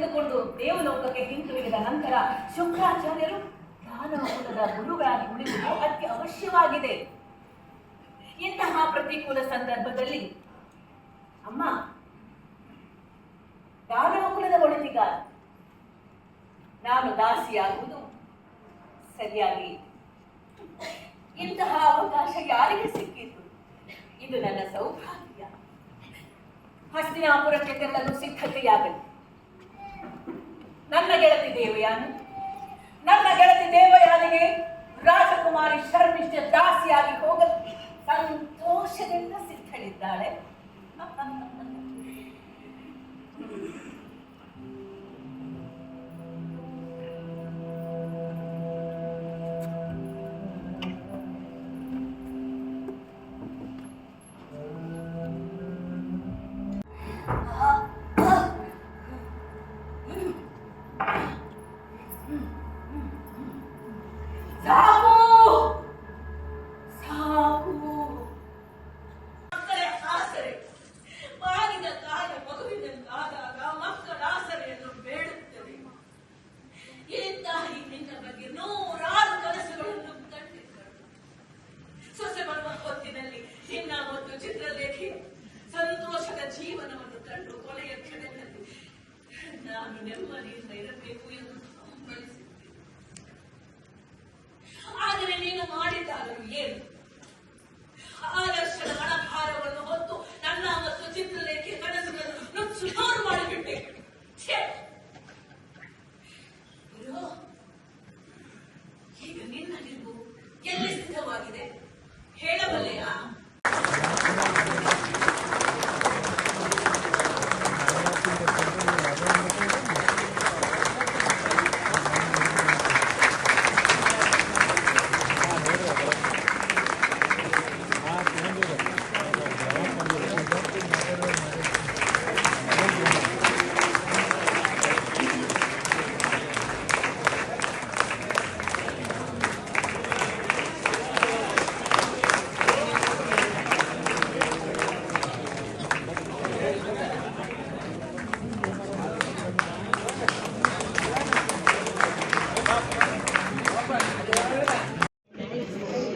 ತೆಗೆದುಕೊಂಡು ದೇವಲೋಕಕ್ಕೆ ಹಿಂತಿರುಗಿದ ನಂತರ ಶುಕ್ರಾಚಾರ್ಯರು ದಾನವ ಕುಲದ ಗುರುಗಳಾಗಿ ಉಳಿಯುವುದು ಅತಿ ಅವಶ್ಯವಾಗಿದೆ. ಇಂತಹ ಪ್ರತಿಕೂಲ ಸಂದರ್ಭದಲ್ಲಿ ಅಮ್ಮ, ದಾನವ ಕುಲದ ಒಳಿತಿಗಾಗಿ ನಾನು ದಾಸಿಯಾಗುವುದು ಸರಿಯಾಗಿ. ಇಂತಹ ಅವಕಾಶ ಯಾರಿಗೆ ಸಿಕ್ಕಿತು? ಇದು ನನ್ನ ಸೌಭಾಗ್ಯ. ಹಸ್ತಿನಾಪುರಕ್ಕೆ ತೆರಳಲು ಸಿದ್ಧತೆಯಾಗಲಿ. ನನ್ನ ಗೆಳತಿ ದೇವಯಾನಿಗೆ ರಾಜಕುಮಾರಿ ಶರ್ಮಿಷ್ಠ ದಾಸಿಯಾಗಿ ಹೋಗಲು ಸಂತೋಷದಿಂದ ಸಿದ್ಧಳಿದ್ದಾಳೆ. ಸಂತೋಷದ ಜೀವನವನ್ನು ಕಂಡು ಕೊನೆಯ ಕ್ಷಣದಲ್ಲಿ ನಾನು ನೆಮ್ಮದಿಯಿಂದ ಇರಬೇಕು ಎಂದು ಹಂಬಲಿಸಿದ್ದೆ. ಆದರೆ ನೀನು ಮಾಡಿದ್ದಾಗಲೂ ಏನು? ಆದರ್ಶದ ಹಣಭಾರವನ್ನು ಹೊತ್ತು ನನ್ನ ಮತ್ತು ಚಿತ್ರಲೇಖೆ ಕನಸುಗಳನ್ನು ನುಚ್ಚು ನೂರು ಮಾಡಿಬಿಟ್ಟೆ. ಈಗ ನಿನ್ನ ನಿಲುವು ಎಲ್ಲಿ ಸಿದ್ಧವಾಗಿದೆ ಹೇಳಬಲ್ಲೆಯಾ?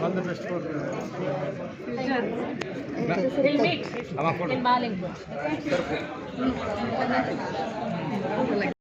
All the best for We'll meet in Malingpur. Okay?